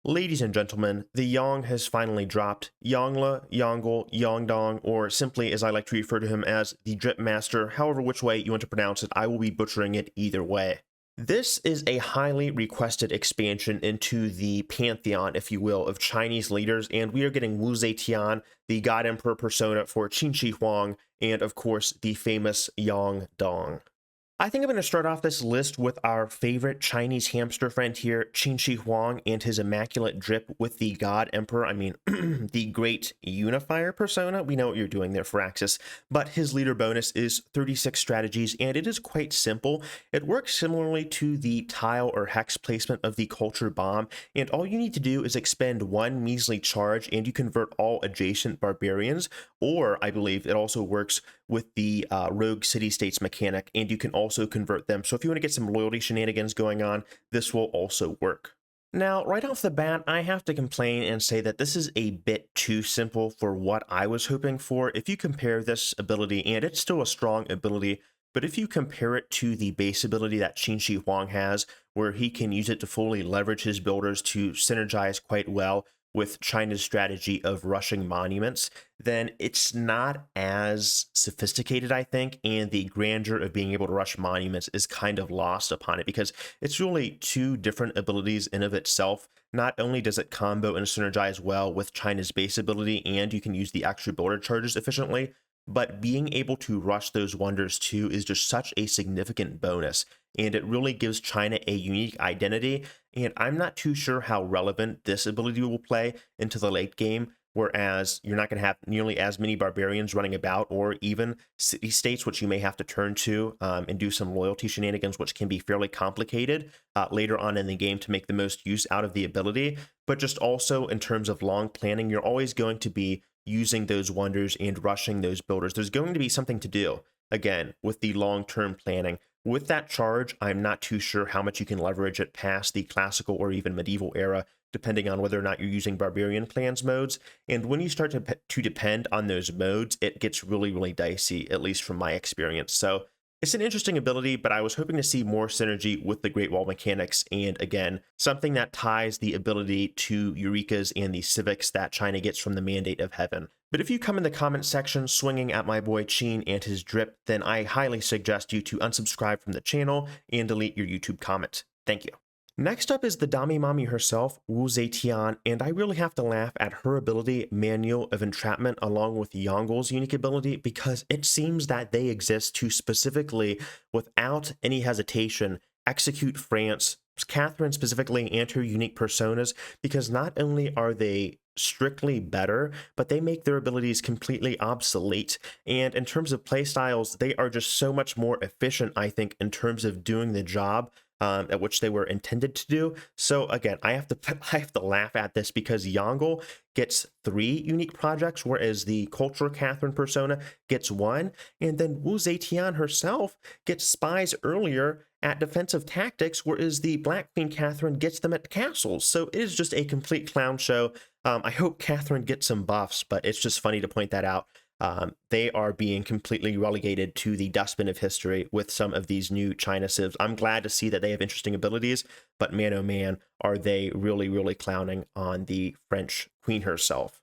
Ladies and gentlemen, the Yang has finally dropped. Yongle, Yongle, Yongdong, or simply as I like to refer to him as the Drip Master, however which way you want to pronounce it, I will be butchering it either way. This is a highly requested expansion into the pantheon, if you will, of Chinese leaders, and we are getting Wu Zetian, the God Emperor persona for Qin Shi Huang, and of course the famous Yongdong. I think I'm going to start off this list with our favorite Chinese hamster friend here, Qin Shi Huang, and his immaculate drip with the God Emperor, the Great Unifier persona. We know what you're doing there, Firaxis, but his leader bonus is 36 strategies, and it is quite simple. It works similarly to the tile or hex placement of the Culture Bomb, and all you need to do is expend one measly charge, and you convert all adjacent barbarians, or I believe it also works with the rogue city-states mechanic, and you can also convert them. So if you want to get some loyalty shenanigans going on, this will also work. Now, right off the bat, I have to complain and say that this is a bit too simple for what I was hoping for. If you compare this ability, and it's still a strong ability, but if you compare it to the base ability that Qin Shi Huang has, where he can use it to fully leverage his builders to synergize quite well with China's strategy of rushing monuments, then it's not as sophisticated, I think, and the grandeur of being able to rush monuments is kind of lost upon it because it's really two different abilities in of itself. Not only does it combo and synergize well with China's base ability, and you can use the extra builder charges efficiently, but being able to rush those wonders too is just such a significant bonus, and it really gives China a unique identity, and I'm not too sure how relevant this ability will play into the late game, whereas you're not going to have nearly as many barbarians running about, or even city-states, which you may have to turn to and do some loyalty shenanigans, which can be fairly complicated later on in the game to make the most use out of the ability. But just also in terms of long planning, you're always going to be using those wonders and rushing those builders. There's going to be something to do, again, with the long-term planning. With that charge, I'm not too sure how much you can leverage it past the classical or even medieval era, depending on whether or not you're using barbarian clans modes. And when you start to depend on those modes, it gets really, really dicey, at least from my experience. So it's an interesting ability, but I was hoping to see more synergy with the Great Wall mechanics, and again, something that ties the ability to Eurekas and the civics that China gets from the Mandate of Heaven. But if you come in the comment section swinging at my boy Qin and his drip, then I highly suggest you to unsubscribe from the channel and delete your YouTube comment. Thank you. Next up is the Dami Mommy herself, Wu Zetian, and I really have to laugh at her ability, Manual of Entrapment, along with Yongle's unique ability, because it seems that they exist to specifically, without any hesitation, execute France, Catherine specifically, and her unique personas, because not only are they strictly better, but they make their abilities completely obsolete. And in terms of playstyles, they are just so much more efficient, I think, in terms of doing the job at which they were intended to do. So again, I have to laugh at this because Yongle gets 3 unique projects, whereas the Cultural Catherine persona gets 1, and then Wu Zetian herself gets spies earlier at defensive tactics, whereas the Black Queen Catherine gets them at castles. So it is just a complete clown show. I hope Catherine gets some buffs, but it's just funny to point that out. They are being completely relegated to the dustbin of history with some of these new China civs. I'm glad to see that they have interesting abilities, but man, oh man, are they really, really clowning on the French queen herself.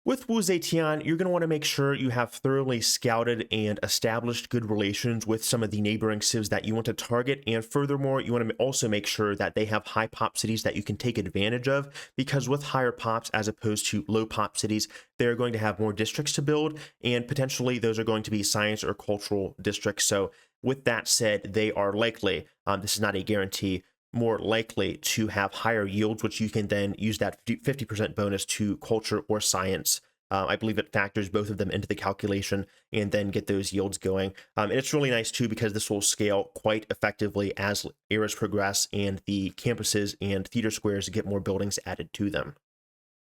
With Wu Zetian, you're going to want to make sure you have thoroughly scouted and established good relations with some of the neighboring civs that you want to target, and furthermore, you want to also make sure that they have high pop cities that you can take advantage of, because with higher pops as opposed to low pop cities, they're going to have more districts to build, and potentially those are going to be science or cultural districts. So with that said, they are likely, this is not a guarantee, more likely to have higher yields, which you can then use that 50% bonus to culture or science. I believe it factors both of them into the calculation and then get those yields going. And it's really nice too, because this will scale quite effectively as eras progress and the campuses and theater squares get more buildings added to them.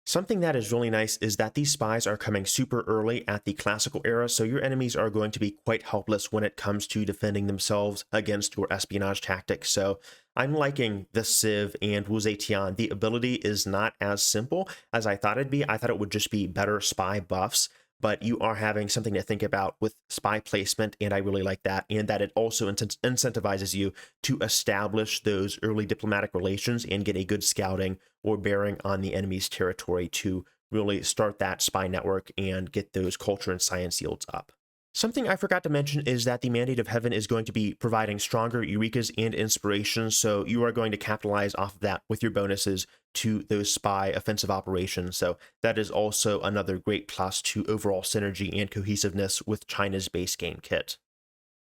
Something that is really nice is that these spies are coming super early at the classical era, so your enemies are going to be quite helpless when it comes to defending themselves against your espionage tactics. So I'm liking this Civ and Wu Zetian. The ability is not as simple as I thought it'd be. I thought it would just be better spy buffs, but you are having something to think about with spy placement, and I really like that, and that it also incentivizes you to establish those early diplomatic relations and get a good scouting or bearing on the enemy's territory to really start that spy network and get those culture and science yields up. Something I forgot to mention is that the Mandate of Heaven is going to be providing stronger Eurekas and inspirations, so you are going to capitalize off of that with your bonuses to those spy offensive operations. So that is also another great plus to overall synergy and cohesiveness with China's base game kit.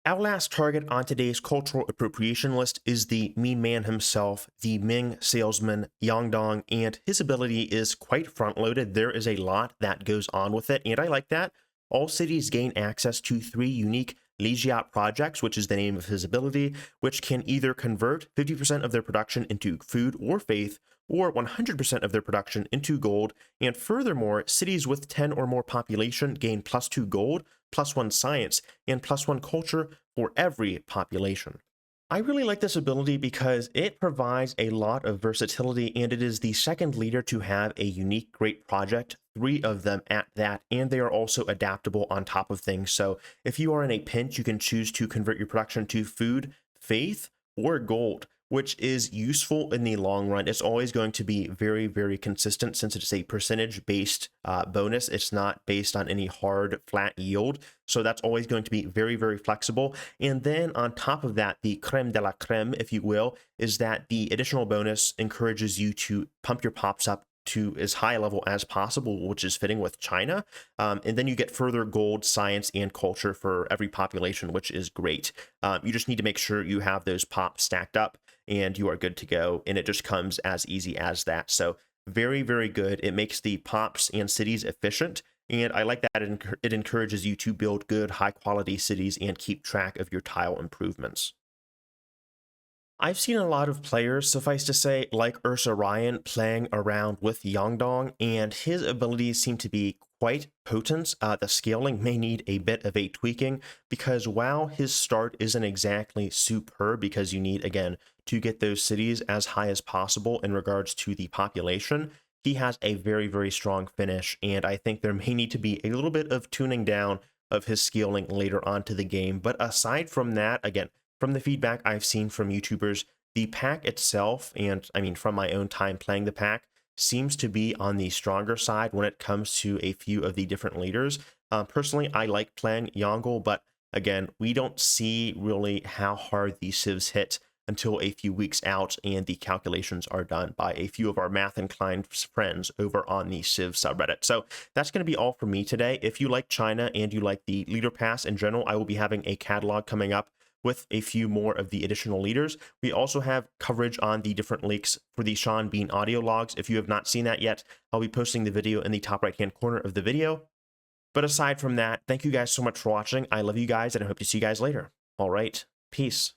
Our last target on today's cultural appropriation list is the meme man himself, the Ming salesman Yangdong, and his ability is quite front-loaded. There is a lot that goes on with it, and I like that. All cities gain access to 3 unique Lijiat projects, which is the name of his ability, which can either convert 50% of their production into food or faith, or 100% of their production into gold, and furthermore, cities with 10 or more population gain +2 gold, +1 science, and +1 culture for every population. I really like this ability because it provides a lot of versatility, and it is the second leader to have a unique great project, 3 of them at that, and they are also adaptable on top of things. So if you are in a pinch, you can choose to convert your production to food, faith, or gold, which is useful in the long run. It's always going to be very, very consistent since it's a percentage-based bonus. It's not based on any hard, flat yield. So that's always going to be very, very flexible. And then on top of that, the creme de la creme, if you will, is that the additional bonus encourages you to pump your pops up to as high a level as possible, which is fitting with China. And then you get further gold, science, and culture for every population, which is great. You just need to make sure you have those pops stacked up and you are good to go. And it just comes as easy as that. So very, very good. It makes the pops and cities efficient. And I like that it encourages you to build good, high quality cities and keep track of your tile improvements. I've seen a lot of players, suffice to say, like Ursa Ryan, playing around with Yangdong, and his abilities seem to be quite potent. The scaling may need a bit of a tweaking, because while his start isn't exactly superb, because you need, again, to get those cities as high as possible in regards to the population, he has a very, very strong finish, and I think there may need to be a little bit of tuning down of his scaling later on to the game. But aside from that, again, from the feedback I've seen from YouTubers, the pack itself, and I mean from my own time playing the pack, seems to be on the stronger side when it comes to a few of the different leaders. Personally, I like playing Yongle, but again, we don't see really how hard these civs hit until a few weeks out, and the calculations are done by a few of our math-inclined friends over on the Civ subreddit. So that's going to be all for me today. If you like China and you like the leader pass in general, I will be having a catalog coming up with a few more of the additional leaders. We also have coverage on the different leaks for the Sean Bean audio logs. If you have not seen that yet, I'll be posting the video in the top right-hand corner of the video. But aside from that, thank you guys so much for watching. I love you guys, and I hope to see you guys later. All right, peace.